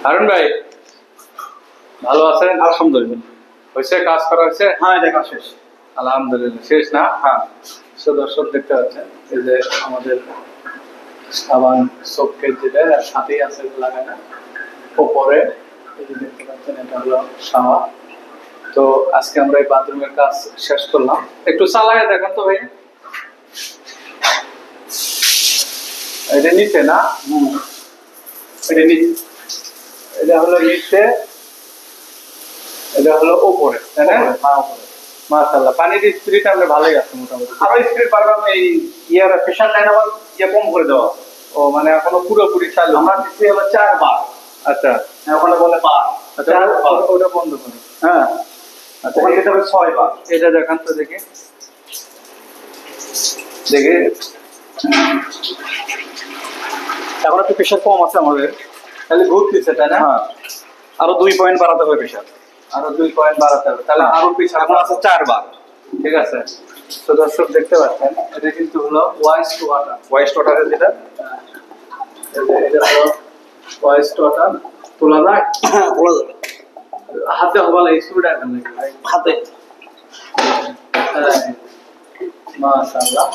হারুন ভাই ভালো আছেন? আলহামদুলিল্লাহ। হয়েছে, কাজ করা হয়েছে? হ্যাঁ, দেখা শেষ। আলহামদুলিল্লাহ শেষ না? হ্যাঁ। দর্শক দেখতে পাচ্ছেন এই যে আমাদের সাবান সোপকেট যেটা সাথেই আছে লাগানো ওপরে, এই যে দেখতে পাচ্ছেন এটা হলো শাওয়ার। তো আজকে আমরা এই বাথরুমের কাজ শেষ করলাম। একটু চালায় দেখেন তো ভাই। এটা নিচে না? এটা নিচে, এটা হলো নিচে, এটা হলো উপরে, তাই না? মাশাআল্লাহ, পানির স্পিড আমরা ভালোই আছে মোটামুটি। আরো স্পিড পারলাম এই ইয়ার প্রেশার লাইন আবার ইয়ে কম করে দেওয়া। ও মানে এখনো পুরোপুরি চালু? আমরা দিচ্ছি হলো 4 বার। আচ্ছা, ওখানে বলে 5। আচ্ছা ওটা বন্ধ করুন। হ্যাঁ, আচ্ছা ওখানে দিতে হবে 6 বার। এটা দেখান তো দেখি, দেখি এখন একটু প্রেশার কম আছে আমাদের, তাহলে ঘুরতেছে, তাই না? হ্যাঁ, আরো 2 পয়েন্ট বাড়াতে হবে প্রেশার। আরো 2 পয়েন্ট বাড়াতে হবে, তাহলে আরো পিছনে এখন আছে 4 বার। ঠিক আছে। তো দর্শক দেখতে পাচ্ছেন এটা কিন্তু হলো ওয়াইস টু ওয়াটার। ওয়াইস ওয়াটারের যেটা, এটা হলো ওয়াইস টু ওয়াটার। তোলা যায়? হ্যাঁ, খোলা যাবে। হাতে হবা লাগে, স্ক্রুটা এখন নাকি ভাই? হাতে। মাশাআল্লাহ,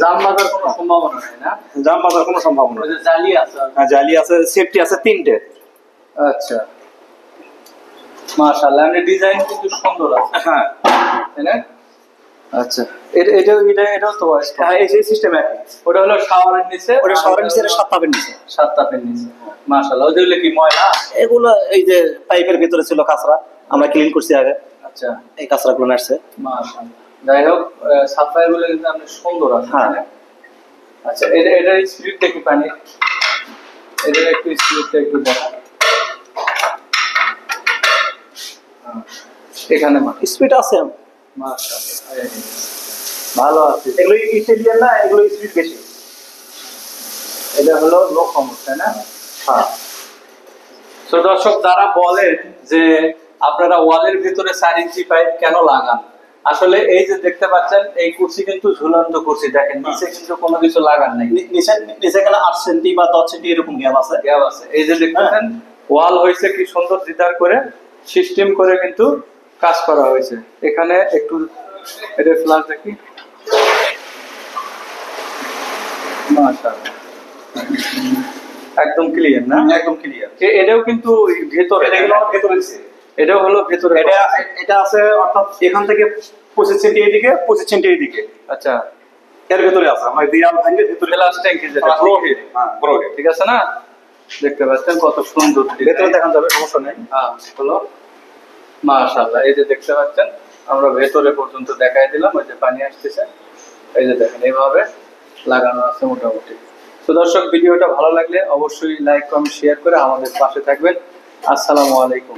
জাম বাঁধার কোনো সম্ভাবনা নাই না? জাম বাঁধার কোনো সম্ভাবনা ওই নেই। যে জালি আছে। হ্যাঁ, জালি আছে, সেফটি আছে 3টে। আচ্ছা মাশাআল্লাহ, এমনি ডিজাইন কিন্তু সুন্দর আছে। হ্যাঁ, তাই না? আচ্ছা, এটাও তো ওয়াইস। হ্যাঁ, এই সিস্টেম একই। ওটা হলো শাওয়ারের নিচে, ওটা শহরের নিচে, 7 তাপের নিচে। 7 তাপের নিচে। মাশাআল্লাহ, ওইগুলো কি ময়লা? এগুলো এই যে পাইপের ভিতরে ছিল কাঁচরা, আমরা ক্লিন করছি আগে। আচ্ছা এই কাঁচরাগুলো আসছে। মাশাআল্লাহ, যাই হোক সাফাইগুলো কিন্তু অনেক সুন্দর আছে। হ্যাঁ। তাই না? আচ্ছা, এটার স্পিড দেখি পানি, এটার একটু স্পিডটা একটু দেখা। এখানে স্পিড আছে, মাশাআল্লাহ ভালো আছে। এগুলো ইটালিয়ান না, এগুলো স্পিড বেশি। এটা হলো লো কমোড, তাই না? হ্যাঁ। তো দর্শক যারা বলেন যে আপনারা ওয়ালের ভিতরে 4 ইঞ্চি পাইপ কেন লাগান, আসলে এই যে দেখতে পাচ্ছেন এই কুর্সি কিন্তু ঝুলন্ত কুর্সি, দেখেন নিচে কিন্তু কোনো কিছু লাগান নাই। নিচে গেলে 8 সেন্টি বা 10 সেন্টি এরকম গ্যাপ আছে। গ্যাপ আছে। এই যে দেখতেছেন ওয়াল হয়েছে কি সুন্দর জিদার করে সিস্টেম করে কিন্তু কাজ করা হয়েছে। এখানে একটু এটা ফ্ল্যাশ দেখি। মাশাআল্লাহ, একদম ক্লিয়ার না? একদম ক্লিয়ার। এটাও কিন্তু ভেতরে, এগুলো ভেতরে দিছে। এটাও হলো ভেতরে। এটা আছে অর্থাৎ এখান থেকে 25 সেন্টি এইদিকে, 25 সেন্টি এইদিকে। আচ্ছা, এর ভেতরে আছে আমার দেয়াল ভাঙে ভেতরে গ্লাস ট্যাঙ্কি যেটা ব্রোহেড। হ্যাঁ, ব্রোহেড। ঠিক আছে না? দেখতে পাচ্ছেন কত সুন্দর ভেতরে দেখান যাবে, সমস্যা নেই। হ্যাঁ হলো মাশাআল্লাহ। এই যে দেখতে পাচ্ছেন আমরা ভেতরে পর্যন্ত দেখাই দিলাম, ওই যে পানি আসতেছে। এই যে দেখেন এইভাবে লাগানো আছে মোটামুটি। তো দর্শক ভিডিওটা ভালো লাগলে অবশ্যই লাইক কমেন্ট শেয়ার করে আমাদের পাশে থাকবেন। আসসালামু আলাইকুম।